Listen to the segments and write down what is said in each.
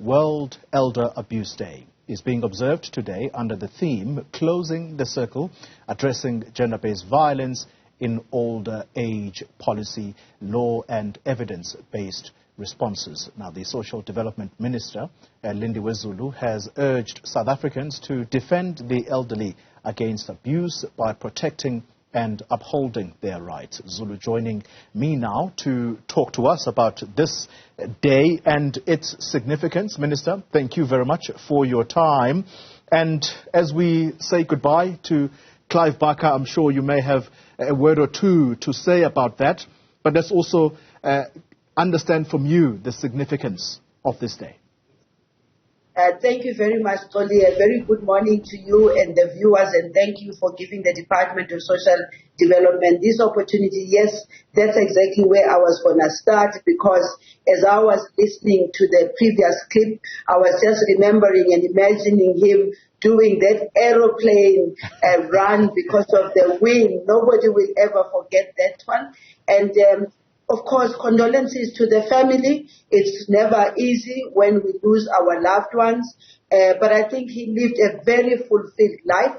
World Elder Abuse Day is being observed today under the theme Closing the Circle, addressing gender-based violence in older age policy, law and evidence-based responses. Now, the Social Development Minister, Lindiwe Zulu, has urged South Africans to defend the elderly against abuse by protecting and upholding their rights. Zulu joining me now to talk to us about this day and its significance. Minister, thank you very much for your time. And as we say goodbye to Clive Barker, I'm sure you may have a word or two to say about that, but let's also understand from you the significance of this day. Thank you very much, Toli. A very good morning to you and the viewers, and thank you for giving the Department of Social Development this opportunity. Yes, that's exactly where I was going to start, because as I was listening to the previous clip, I was just remembering and imagining him doing that aeroplane run because of the wind. Nobody will ever forget that one. And of course, condolences to the family. It's never easy when we lose our loved ones, but I think he lived a very fulfilled life.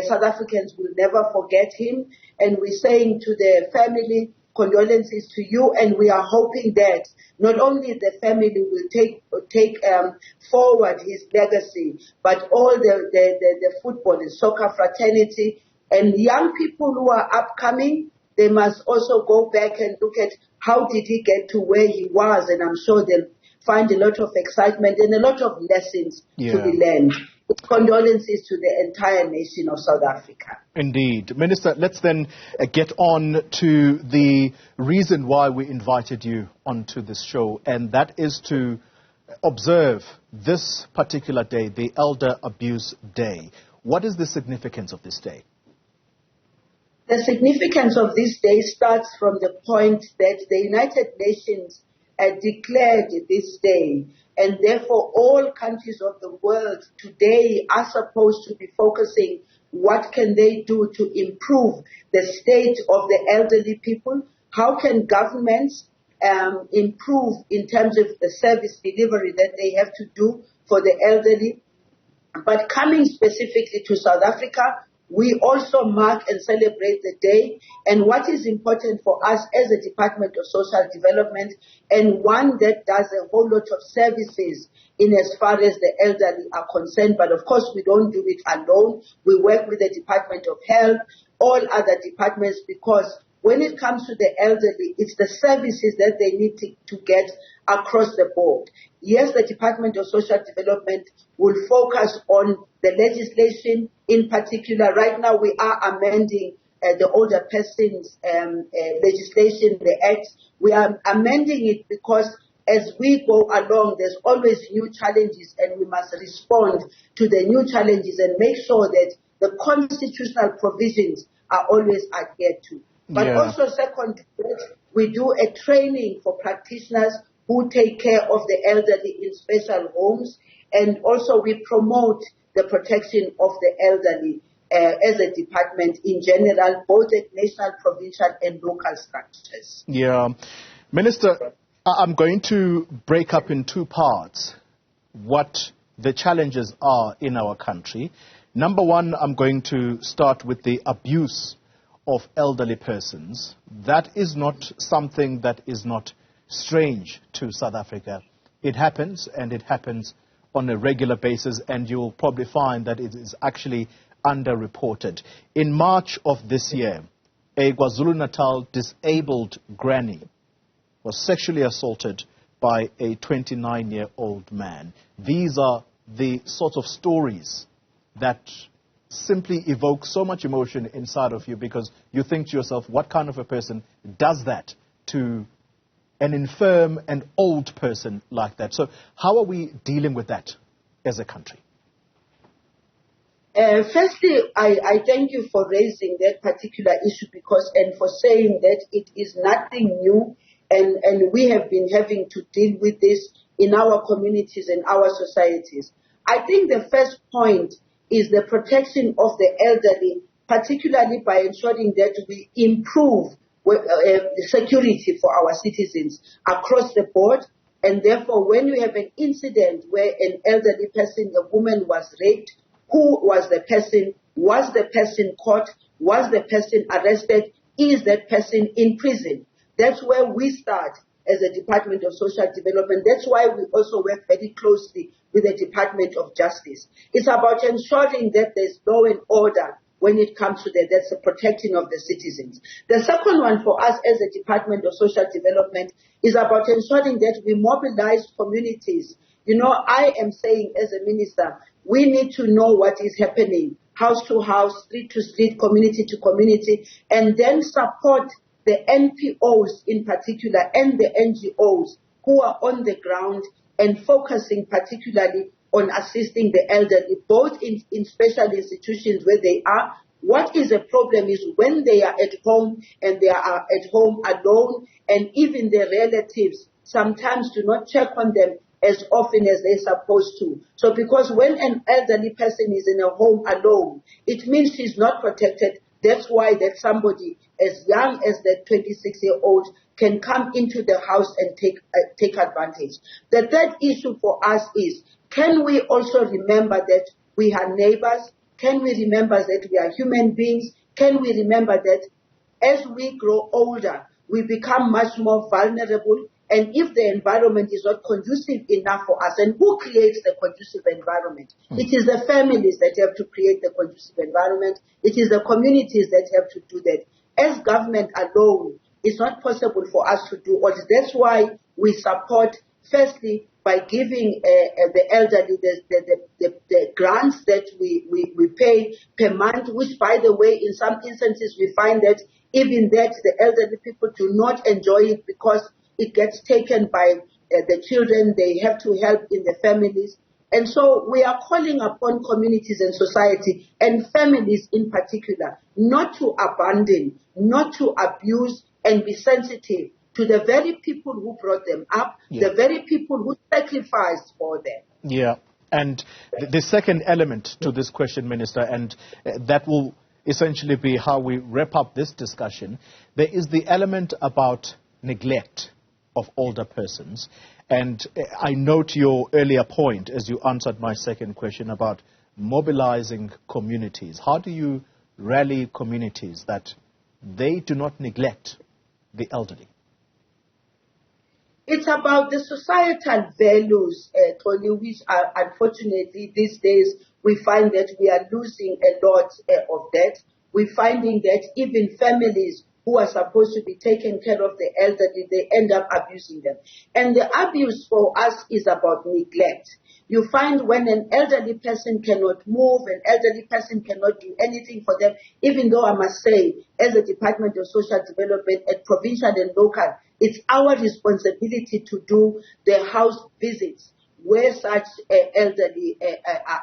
South Africans will never forget him, and we're saying to the family, condolences to you, and we are hoping that not only the family will take forward his legacy, but all the football and soccer fraternity and young people who are upcoming. They must also go back and look at how did he get to where he was, and I'm sure they'll find a lot of excitement and a lot of lessons to be learned. Condolences to the entire nation of South Africa. Indeed. Minister, let's then get on to the reason why we invited you onto this show, and that is to observe this particular day, the Elder Abuse Day. What is the significance of this day? The significance of this day starts from the point that the United Nations declared this day, and therefore all countries of the world today are supposed to be focusing what can they do to improve the state of the elderly people, how can governments improve in terms of the service delivery that they have to do for the elderly. But coming specifically to South Africa, we also mark and celebrate the day, and what is important for us as a Department of Social Development, and one that does a whole lot of services in as far as the elderly are concerned, but of course we don't do it alone. We work with the Department of Health, all other departments, because when it comes to the elderly, it's the services that they need to get across the board. Yes, the Department of Social Development will focus on the legislation. In particular, right now we are amending the older persons legislation, the Act. We are amending it because as we go along, there's always new challenges, and we must respond to the new challenges and make sure that the constitutional provisions are always adhered to. But also, second, we do a training for practitioners who take care of the elderly in special homes, and also we promote the protection of the elderly as a department in general, both at national, provincial and local structures. Yeah. Minister, I'm going to break up in two parts what the challenges are in our country. Number one, I'm going to start with the abuse of elderly persons. That is not something that is not strange to South Africa. It happens, and it happens on a regular basis, and you'll probably find that it is actually underreported. In March of this year, a KwaZulu-Natal disabled granny was sexually assaulted by a 29-year-old man. These are the sort of stories that simply evoke so much emotion inside of you, because you think to yourself, what kind of a person does that to an infirm and old person like that? So how are we dealing with that as a country? Firstly, I thank you for raising that particular issue and for saying that it is nothing new, and we have been having to deal with this in our communities and our societies. I think the first point is the protection of the elderly, particularly by ensuring that we improve security for our citizens across the board. And therefore, when you have an incident where an elderly person, a woman was raped, who was the person? Was the person caught? Was the person arrested? Is that person in prison? That's where we start as a Department of Social Development. That's why we also work very closely with the Department of Justice. It's about ensuring that there's law and order when it comes to that. That's the protecting of the citizens. The second one for us as a Department of Social Development is about ensuring that we mobilize communities. You know, I am saying as a minister, we need to know what is happening, house to house, street to street, community to community, and then support the NPOs in particular and the NGOs who are on the ground and focusing particularly on assisting the elderly, both in special institutions where they are. What is a problem is when they are at home and they are at home alone, and even their relatives sometimes do not check on them as often as they're supposed to. So because when an elderly person is in a home alone, it means she's not protected. That's why that somebody as young as that 26-year-old can come into the house and take advantage. The third issue for us is, can we also remember that we are neighbors? Can we remember that we are human beings? Can we remember that as we grow older, we become much more vulnerable? And if the environment is not conducive enough for us, and who creates the conducive environment? It is the families that have to create the conducive environment. It is the communities that have to do that. As government alone, it's not possible for us to do all this. That's why we support, firstly, by giving the elderly the grants that we pay per month, which, by the way, in some instances we find that even that the elderly people do not enjoy it because it gets taken by the children. They have to help in the families. And so we are calling upon communities and society and families in particular not to abandon, not to abuse, and be sensitive to the very people who brought them up, the very people who sacrificed for them. Yeah. And the second element to this question, Minister, and that will essentially be how we wrap up this discussion, there is the element about neglect of older persons. And I note your earlier point as you answered my second question about mobilizing communities. How do you rally communities that they do not neglect the elderly? It's about the societal values, Tony, which are, unfortunately these days we find that we are losing a lot of that. We're finding that even families who are supposed to be taking care of the elderly, they end up abusing them. And the abuse for us is about neglect. You find when an elderly person cannot move, an elderly person cannot do anything for them, even though I must say, as a Department of Social Development at provincial and local, it's our responsibility to do the house visits where such elderly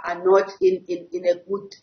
are not in a good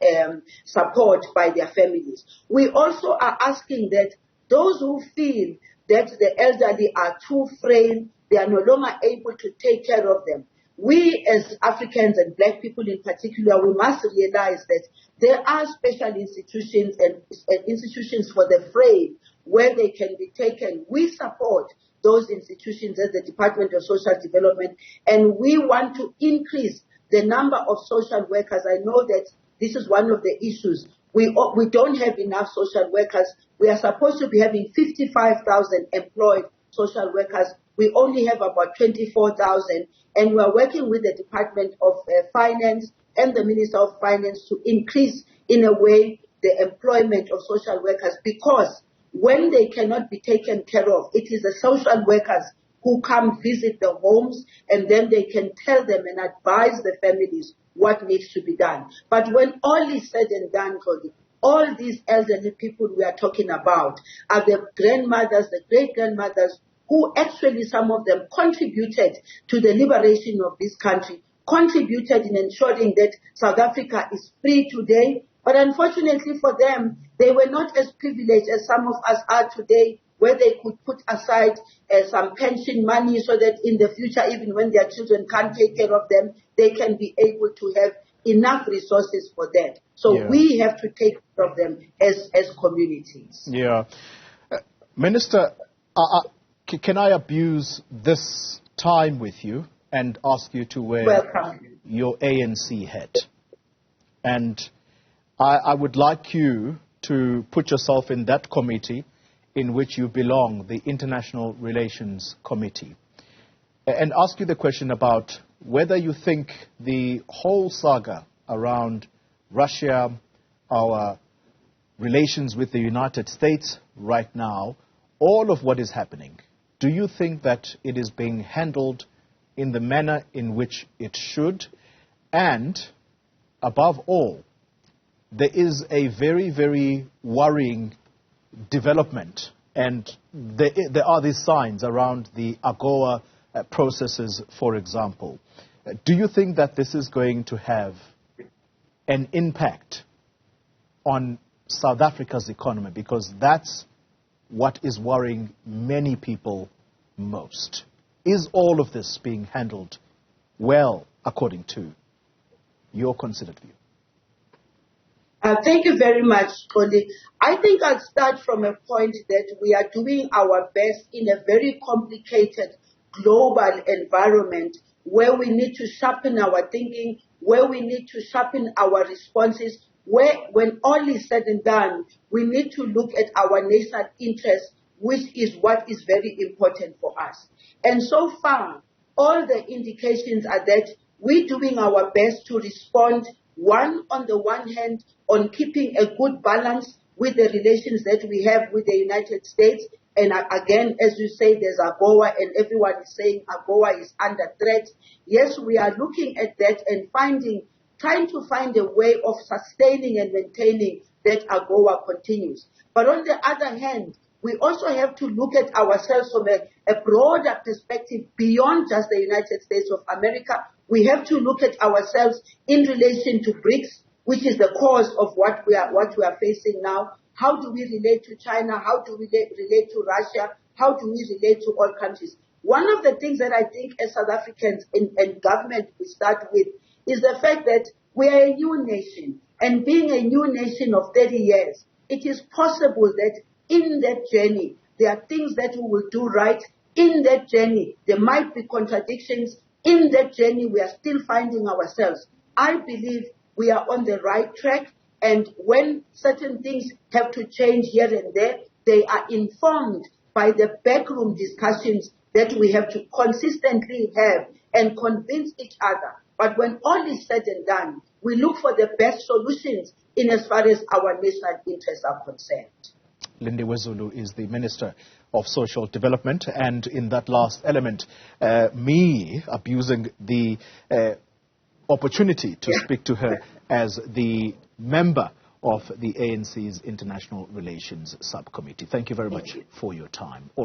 support by their families. We also are asking that those who feel that the elderly are too frail, they are no longer able to take care of them. We as Africans and black people in particular, we must realize that there are special institutions and institutions for the frail where they can be taken. We support those institutions as the Department of Social Development, and we want to increase the number of social workers. I know that this is one of the issues. We don't have enough social workers. We are supposed to be having 55,000 employed social workers. We only have about 24,000, and we are working with the Department of Finance and the Minister of Finance to increase, in a way, the employment of social workers, because when they cannot be taken care of, it is the social workers who come visit the homes, and then they can tell them and advise the families what needs to be done. But when all is said and done, Cody, all these elderly people we are talking about are the grandmothers, the great-grandmothers, who actually, some of them, contributed to the liberation of this country, contributed in ensuring that South Africa is free today. But unfortunately for them, they were not as privileged as some of us are today, where they could put aside some pension money so that in the future, even when their children can't take care of them, they can be able to have enough resources for that. So we have to take care of them as communities. Yeah. Minister, can I abuse this time with you and ask you to wear Welcome. your ANC hat. And I would like you to put yourself in that committee in which you belong, the International Relations Committee, and ask you the question about whether you think the whole saga around Russia, our relations with the United States right now, all of what is happening, do you think that it is being handled in the manner in which it should? And above all, there is a very, very worrying development, and there are these signs around the AGOA processes, for example. Do you think that this is going to have an impact on South Africa's economy? Because that's what is worrying many people most. Is all of this being handled well, according to your considered view? Thank you very much, Cody. I think I'll start from a point that we are doing our best in a very complicated global environment where we need to sharpen our thinking, where we need to sharpen our responses, where when all is said and done, we need to look at our national interests, which is what is very important for us. And so far, all the indications are that we're doing our best to respond, on the one hand, on keeping a good balance with the relations that we have with the United States. And again, as you say, there's AGOA, and everyone is saying AGOA is under threat. Yes, we are looking at that and trying to find a way of sustaining and maintaining that AGOA continues. But on the other hand, we also have to look at ourselves from a broader perspective beyond just the United States of America. We have to look at ourselves in relation to BRICS, which is the cause of what we are facing now. How do we relate to China? How do we relate to Russia? How do we relate to all countries? One of the things that I think as South Africans and government we start with is the fact that we are a new nation. And being a new nation of 30 years, it is possible that in that journey, there are things that we will do right. In that journey, there might be contradictions. In that journey, we are still finding ourselves. I believe we are on the right track. And when certain things have to change here and there, they are informed by the backroom discussions that we have to consistently have and convince each other. But when all is said and done, we look for the best solutions in as far as our national interests are concerned. Lindiwe Zulu is the Minister of Social Development, and in that last element, me abusing the opportunity to speak to her as the member of the ANC's International Relations Subcommittee. Thank you very much for your time. All right.